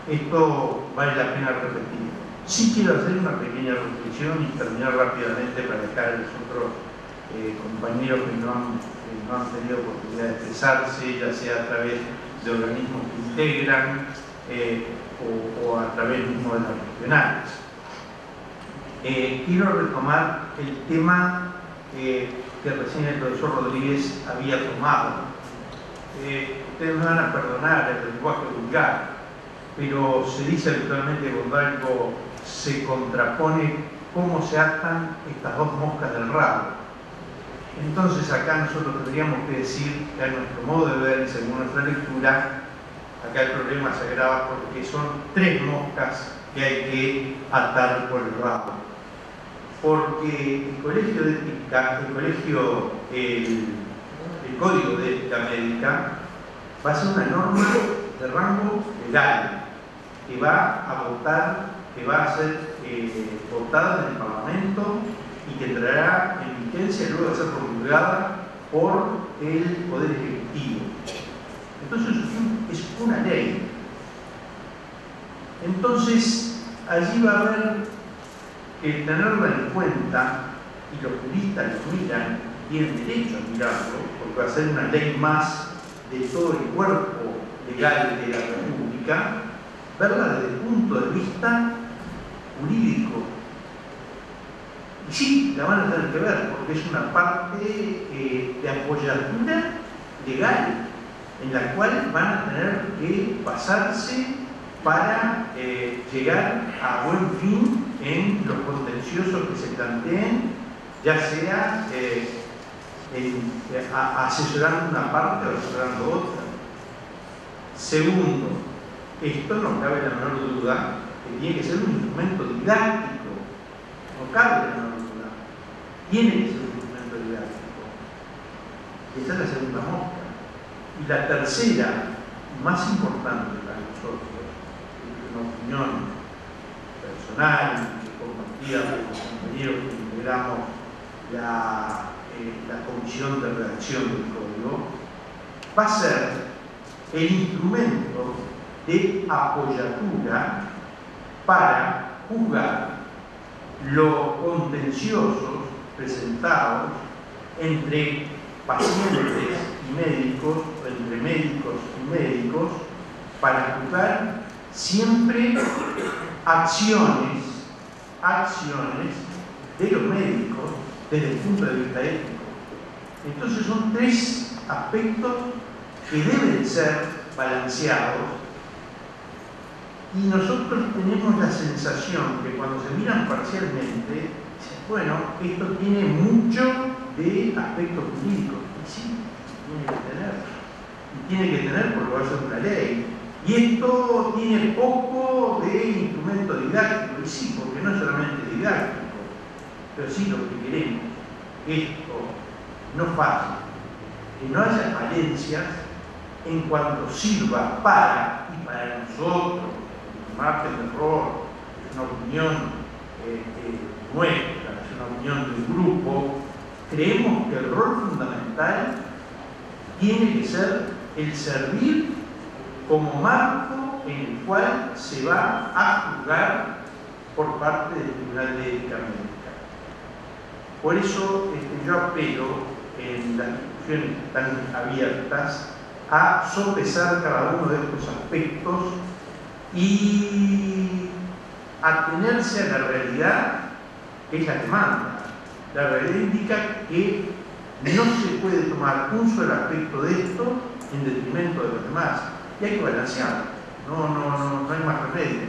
esto vale la pena repetir. Sí quiero hacer una pequeña reflexión y terminar rápidamente para dejar a los otros compañeros que no han tenido oportunidad de expresarse, ya sea a través de organismos que integran o a través mismo de las regionales. Quiero retomar el tema que recién el profesor Rodríguez había tomado. Ustedes me van a perdonar el lenguaje vulgar, pero se dice habitualmente que cuando algo se contrapone, cómo se atan estas dos moscas del rabo. Entonces acá nosotros tendríamos que decir que a nuestro modo de ver y según nuestra lectura, acá el problema se agrava porque son tres moscas que hay que atar por el rabo. Porque el Colegio de Ética, el Código de Ética Médica, va a ser una norma de rango legal que va a votar, que va a ser votada en el Parlamento y que entrará en vigencia luego de ser promulgada por el Poder Ejecutivo. Entonces es una ley. Entonces allí va a haber que tenerla en cuenta, y los juristas lo miran, tienen derecho a mirarlo, porque va a ser una ley más de todo el cuerpo legal de la República, verla desde el punto de vista jurídico. Y sí, la van a tener que ver, porque es una parte de apoyatura legal, en la cual van a tener que basarse para llegar a buen fin en los contenciosos que se planteen, ya sea asesorando una parte o asesorando otra. Segundo, esto no cabe la menor duda que tiene que ser un instrumento didáctico. No cabe la menor duda. Tiene que ser un instrumento didáctico. Y esta es la segunda mosca. Y la tercera, más importante para nosotros, una opinión personal, compartida por los compañeros que integramos la comisión de redacción del código, va a ser el instrumento de apoyatura para juzgar los contenciosos presentados entre pacientes y médicos, o entre médicos y médicos, para juzgar siempre acciones de los médicos desde el punto de vista ético. Entonces son tres aspectos que deben ser balanceados, y nosotros tenemos la sensación que cuando se miran parcialmente, bueno, esto tiene mucho de aspectos jurídicos. Y sí, tiene que tener porque va a ser una ley. Y esto tiene poco de instrumento didáctico, y sí, porque no es solamente didáctico, pero sí lo que queremos. Esto no falle, que no haya falencias en cuanto sirva para, y para nosotros, el margen de error, es una opinión nuestra, es una opinión del grupo, creemos que el rol fundamental tiene que ser el servir como marco en el cual se va a juzgar por parte del Tribunal de Ética Médica. Por eso yo apelo en las discusiones que están abiertas a sopesar cada uno de estos aspectos y atenerse a la realidad que es la demanda. La realidad indica que no se puede tomar un solo aspecto de esto en detrimento de los demás. Y hay que balancear, no hay más remedio.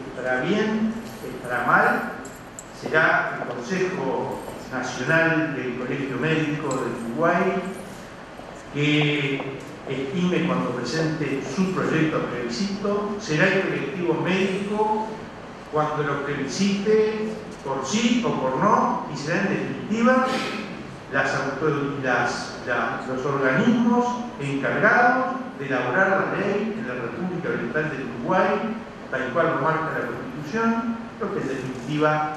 Estará bien, estará mal, será el Consejo Nacional del Colegio Médico del Uruguay que estime cuando presente su proyecto a plebiscito, será el colectivo médico cuando lo plebiscite por sí o por no, y será en definitiva los organismos encargados de elaborar la ley en la República Oriental del Uruguay, tal cual lo marca la Constitución, lo que en definitiva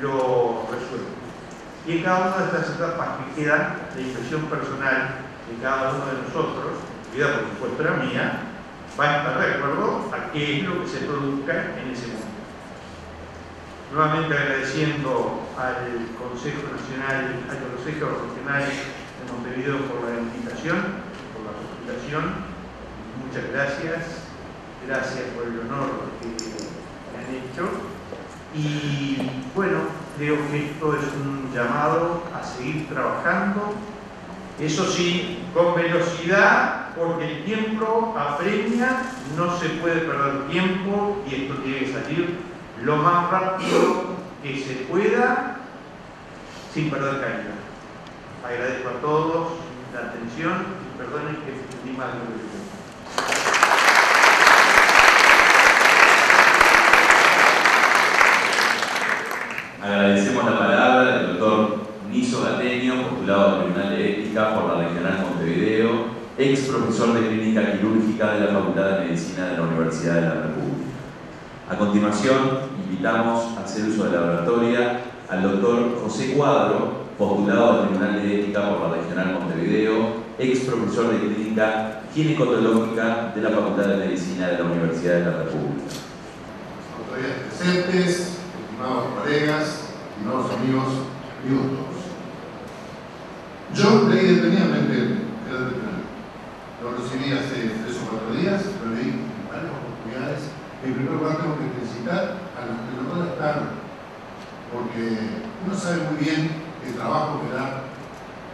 lo resuelve. Y en cada una de estas etapas que quedan, la impresión personal de cada uno de nosotros, incluida por supuesto la mía, va a estar de acuerdo a qué es lo que se produzca en ese momento. Nuevamente agradeciendo al Consejo Nacional, al Consejo Regional de Montevideo por la invitación, por la presentación. Muchas gracias. Gracias por el honor que me han hecho. Y bueno, creo que esto es un llamado a seguir trabajando. Eso sí, con velocidad, porque el tiempo apremia, no se puede perder tiempo y esto tiene que salir lo más rápido que se pueda sin perder calidad. Agradezco a todos la atención y perdonen que extendí más de lo que tengo. Agradecemos la palabra del doctor Niso Gateño, postulado al Tribunal de Ética por la Regional Montevideo, ex profesor de Clínica Quirúrgica de la Facultad de Medicina de la Universidad de la República. A continuación, invitamos a hacer uso de la oratoria al doctor José Cuadro, postulado al Tribunal de Ética por la Regional Montevideo, ex profesor de Clínica Ginecotológica de la Facultad de Medicina de la Universidad de la República. Autoridades presentes, estimados colegas, estimados amigos, amigos todos. Yo leí detenidamente el tribunal. Lo recibí hace 3 o 4 días, lo leí en varias oportunidades. En primer lugar, tengo que felicitar a los que no están, porque uno sabe muy bien el trabajo que da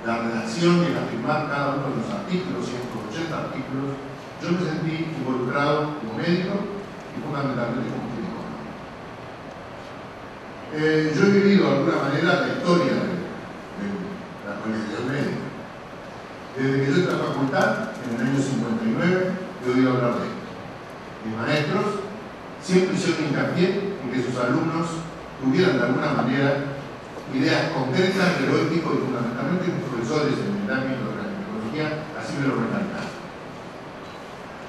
la redacción y el afirmar cada uno de los artículos, 180 artículos. Yo me sentí involucrado como médico y fundamentalmente como ginecólogo. Yo he vivido de alguna manera la historia de la organización médica. Desde que yo entré a la facultad, en el año 59, he oído hablar de esto. Mis maestros siempre hicieron hincapié en que sus alumnos tuvieran de alguna manera ideas concretas de lo ético y fundamentalmente los profesores en el ámbito de la tecnología así me lo recalcaron.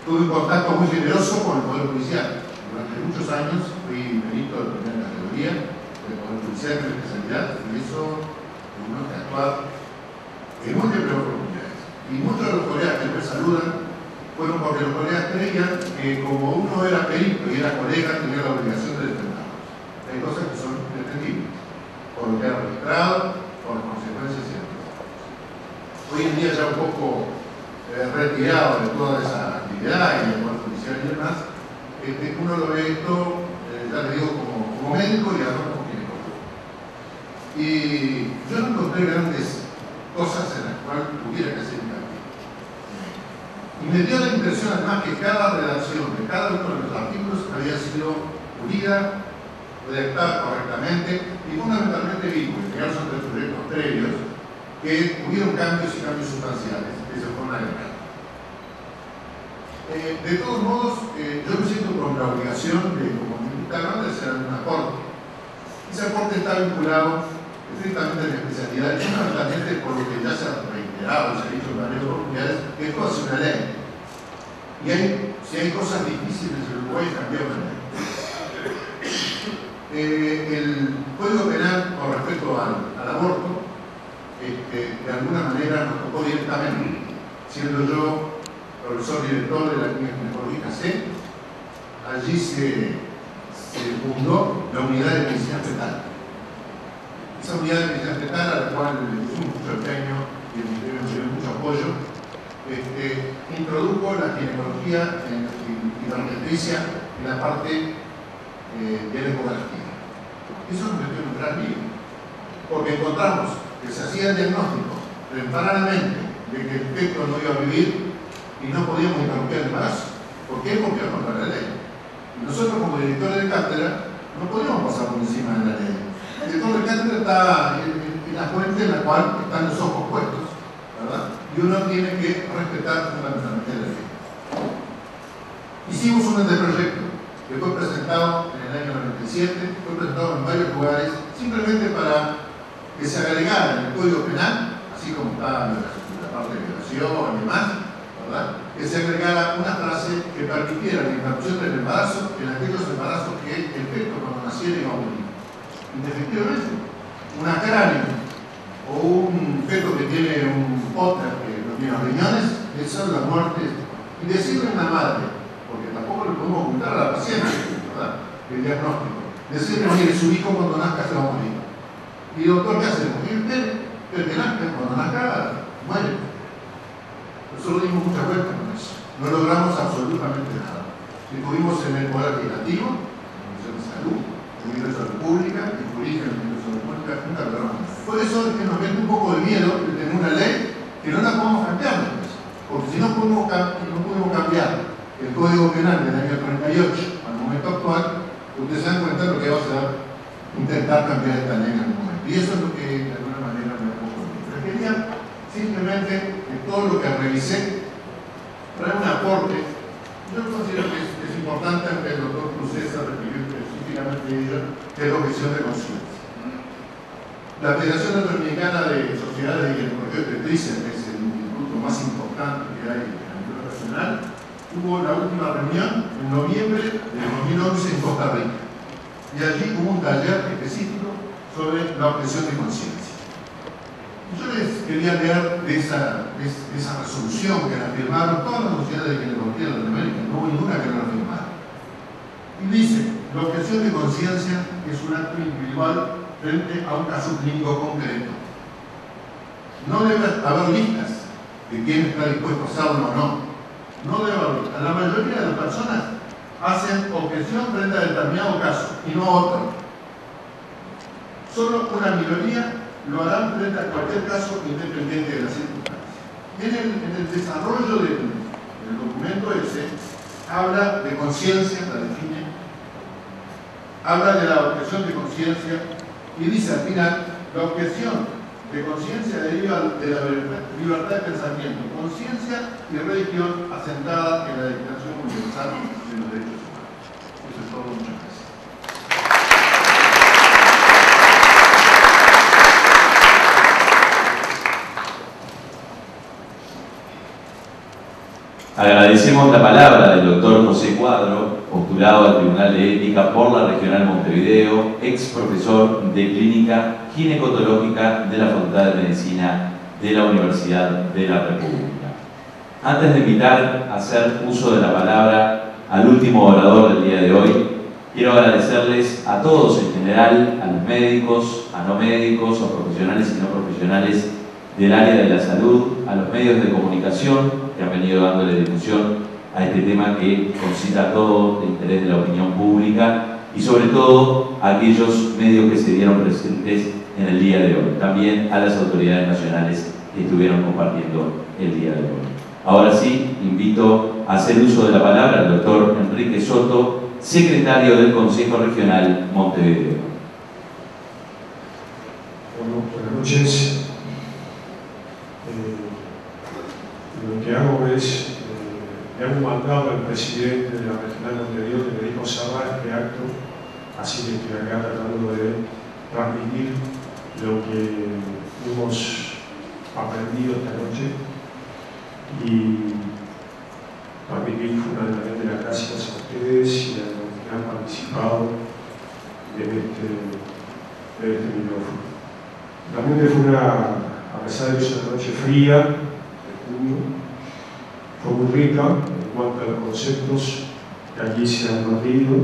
Tuve un contacto muy generoso con el Poder Judicial. Durante muchos años fui perito de primera categoría del Poder Judicial de mi especialidad y eso tuvimos que actuar en múltiples oportunidades. Y muchos de los colegas que me saludan fueron porque los colegas creían que como uno era perito y era colega tenía la obligación de defenderlos. Hay cosas que son defendibles por lo que ha registrado, por las consecuencias ciertas. Hoy en día ya un poco retirado de toda esa actividad y del Poder Judicial y demás, uno lo ve esto, ya le digo, como médico y además como ginecólogo. Y yo no encontré grandes cosas en las cuales tuviera que hacer hincapié. Y me dio la impresión además que cada redacción de cada uno de los artículos había sido pulida, redactada correctamente y fundamentalmente vi, porque ya son 3 proyectos previos, que hubieron cambios y cambios sustanciales que se fueron agregando. De todos modos, yo me siento con la obligación de, como mexicano, de hacer algún aporte. Ese aporte está vinculado estrictamente a la especialidad y fundamentalmente por lo que ya se ha reiterado y se ha dicho en varias oportunidades, que esto hace una ley. Y si hay cosas difíciles en Uruguay, cambiar una ley. El Código Penal con respecto al aborto, de alguna manera nos tocó directamente, siendo yo profesor director de la Clínica Ginecológica C. Allí se fundó la unidad de medicina fetal. Esa unidad de medicina fetal, a la cual le pusimos mucho empeño y el Ministerio nos dio mucho apoyo, introdujo la ginecología y la obstetricia en la parte de la ecografía. Eso nos metió en un gran lío, porque encontramos que se hacía el diagnóstico tempranamente de que el feto no iba a vivir y no podíamos interrumpir el embarazo, porque él cumplió contra la ley. Y nosotros, como directores de cátedra, no podíamos pasar por encima de la ley. El director de cátedra está en la fuente en la cual están los ojos puestos, ¿verdad? Y uno tiene que respetar fundamentalmente la ley. Hicimos un anteproyecto que fue presentado en el año 97, fue presentado en varios lugares, simplemente para que se agregara en el Código Penal, así como está la parte de violación y demás, ¿verdad? Que se agregara una frase que permitiera la interrupción del embarazo en aquellos embarazos que el feto cuando naciera iba a morir. Efectivamente, un acráneo o un feto que tiene un póster que no tiene riñones, eso es la muerte. Y decirle a una madre, porque tampoco le podemos ocultar a la paciente, ¿verdad? El diagnóstico. Decirle, mire, su hijo cuando nazca se va a morir. Y doctor, ¿qué hacemos? Y que nazca, cuando nazca, muere. Nosotros dimos muchas vueltas con eso. No logramos absolutamente nada. Estuvimos en el Poder Legislativo, en la Comisión de Salud, en el Ministerio de Salud Pública, en Jurídica, en el Ministerio de Salud Pública, nunca logramos nada. Por eso es que nos mete un poco de miedo de tener una ley que no la podemos cambiar después. Porque si no pudimos cambiar el Código Penal del año 38 al momento actual, ustedes se dan cuenta de lo que va a ser intentar cambiar esta ley en algún momento. Y eso es lo que de alguna manera me da un poco de miedo. Pero quería simplemente que todo lo que revisé trae un aporte. Yo considero que es importante que el doctor Cruzés se refirió específicamente a ello, que es la objeción de conciencia. La Federación Latinoamericana de Sociedades de Ginecología Obstetricia, que es el instituto más importante que hay a nivel nacional, tuvo la última reunión en noviembre de 2011 en Costa Rica. Y allí hubo un taller específico sobre la objeción de conciencia. Yo les quería leer de esa resolución que la firmaron todas las sociedades de ginecología de Latinoamérica, no hubo ninguna que no la firmara. Y dice, la objeción de conciencia es un acto individual frente a un caso clínico concreto. No debe haber listas de quién está dispuesto a hacerlo o no. No debe haber listas. La mayoría de las personas hacen objeción frente a determinado caso y no a otro. Solo una minoría lo harán frente a cualquier caso independiente de las circunstancias. En el desarrollo del documento ese, habla de conciencia, la define, habla de la objeción de conciencia y dice al final, la objeción de conciencia deriva de la libertad de pensamiento, conciencia y religión asentada en la Declaración Universal de los Derechos Humanos. Eso es todo, muchas gracias. Agradecemos la palabra del doctor José Cuadro, postulado al Tribunal de Ética por la Regional Montevideo, ex profesor de Clínica Ginecotológica de la Facultad de Medicina de la Universidad de la República. Antes de invitar a hacer uso de la palabra al último orador del día de hoy, quiero agradecerles a todos en general, a los médicos, a no médicos, a profesionales y no profesionales del área de la salud, a los medios de comunicación que han venido dándole difusión a este tema que concita todo el interés de la opinión pública y sobre todo a aquellos medios que se dieron presentes en el día de hoy, también a las autoridades nacionales que estuvieron compartiendo el día de hoy. Ahora sí, invito a hacer uso de la palabra al doctor Enrique Soto, secretario del Consejo Regional Montevideo. Bueno, buenas noches. Lo que hago es, le hago un mandado al presidente de la Regional Montevideo que me dijo cerrar este acto, así que estoy acá tratando de transmitir lo que hemos aprendido esta noche y transmitir fundamentalmente las gracias a ustedes y a los que han participado de este micrófono. Realmente fue a pesar de que es una noche fría de junio, fue muy rica en cuanto a los conceptos que aquí se han debatido,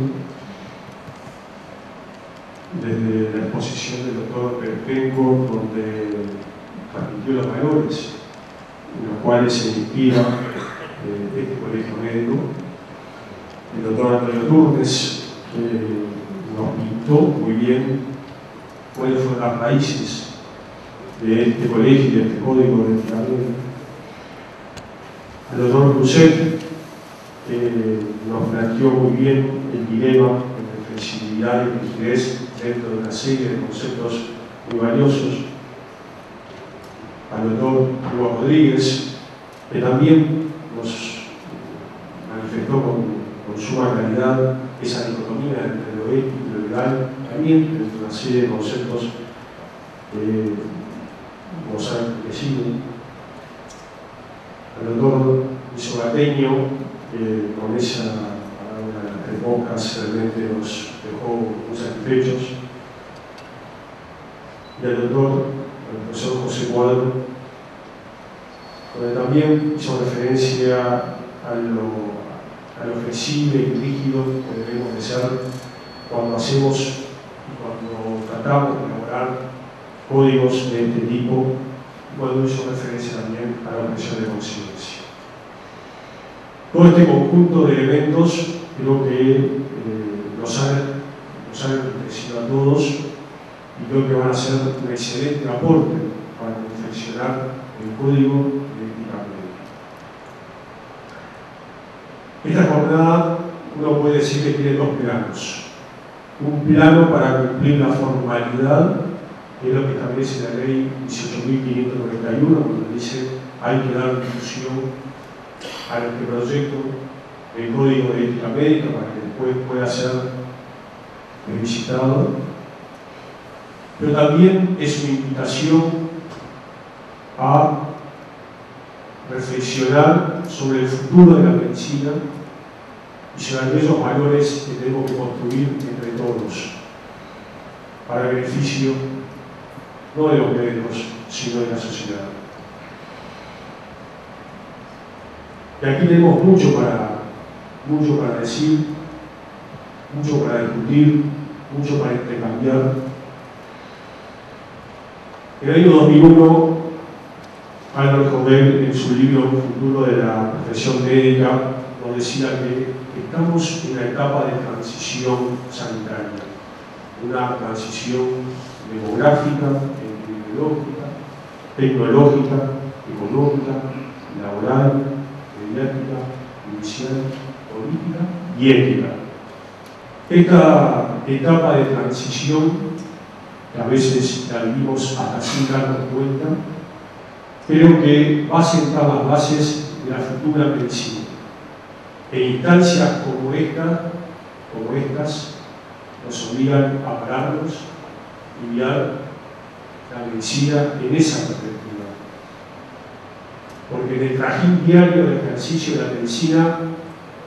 desde la exposición del doctor Perpenco, donde transmitió los valores en los cuales se inspira este colegio médico, el doctor Antonio Turnes, que nos pintó muy bien cuáles fueron las raíces de este colegio y de este código de ética médica. Al doctor Cruzet, que nos planteó muy bien el dilema entre flexibilidad y rigidez dentro de una serie de conceptos muy valiosos. Al doctor Hugo Rodríguez, que también nos manifestó con suma claridad esa dicotomía entre lo ético y lo legal, también entre una serie de conceptos que nos han enriquecido. Al doctor Isogateño, que con esa palabra de bocas realmente nos dejó muy satisfechos. Y al doctor, el profesor José Cuadro, donde también hizo referencia a a lo flexible y rígido que debemos de ser cuando hacemos y cuando tratamos de elaborar códigos de este tipo, cuando hizo referencia también a la objeción de conciencia. Todo este conjunto de elementos creo que nos han enriquecido a todos y creo que van a ser un excelente aporte para confeccionar el código de ética médica. Esta jornada uno puede decir que tiene dos planos. Un plano para cumplir la formalidad, que es lo que establece la ley 18.591, cuando dice hay que dar difusión a este proyecto del Código de Ética Médica para que después pueda ser visitado. Pero también es una invitación a reflexionar sobre el futuro de la medicina y sobre aquellos valores que tenemos que construir entre todos para el beneficio no de los médicos, sino de la sociedad. Y aquí tenemos mucho para decir, mucho para discutir, mucho para intercambiar. En el año 2001, Albert Joubert, en su libro Futuro de la profesión médica, nos decía que estamos en una etapa de transición sanitaria, una transición demográfica, epidemiológica, tecnológica, económica, laboral, mediática, judicial, política y ética. Esta etapa de transición, que a veces la vivimos hasta sin darnos cuenta, creo que va a sentar las bases de la futura medicina. E instancias como estas nos obligan a pararnos y mirar la medicina en esa perspectiva. Porque en el trajín diario del ejercicio de la medicina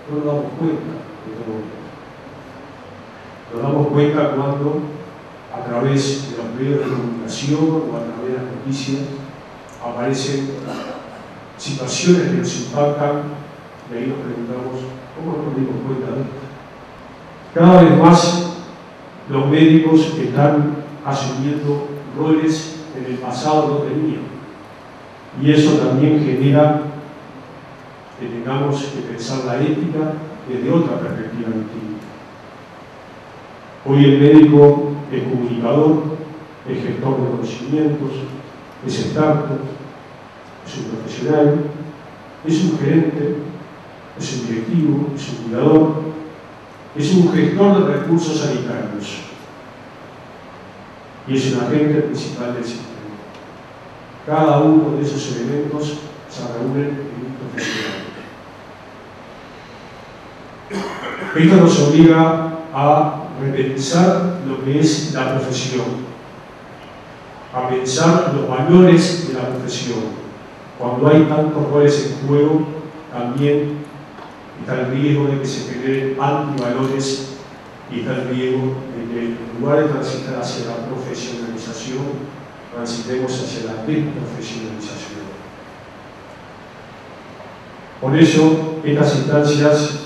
no nos damos cuenta de todo esto. Nos damos cuenta cuando, a través de los medios de comunicación o a través de las noticias, aparecen situaciones que nos impactan y ahí nos preguntamos, ¿cómo nos dimos cuenta de esto? Cada vez más los médicos están asumiendo roles que en el pasado no tenían. Y eso también genera que tengamos que pensar la ética desde otra perspectiva distinta. Hoy el médico es comunicador, es gestor de conocimientos, es experto, es un profesional, es un gerente, es un directivo, es un cuidador, es un gestor de recursos sanitarios y es un agente principal del sistema. Cada uno de esos elementos se reúnen en un profesional. Esto nos obliga a repensar lo que es la profesión, a pensar los valores de la profesión. Cuando hay tantos roles en juego, también está el riesgo de que se generen antivalores y está el riesgo de que en lugar de transitar hacia la profesionalización, transitemos hacia la desprofesionalización. Por eso, estas instancias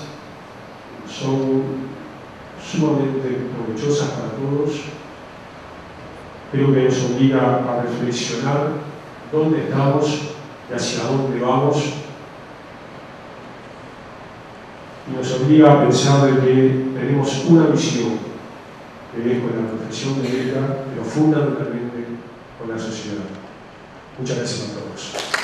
son sumamente provechosas para todos. Creo que nos obliga a reflexionar dónde estamos y hacia dónde vamos. Y nos obliga a pensar de que tenemos una misión, que es con la profesión médica, pero fundamentalmente con la sociedad. Muchas gracias a todos.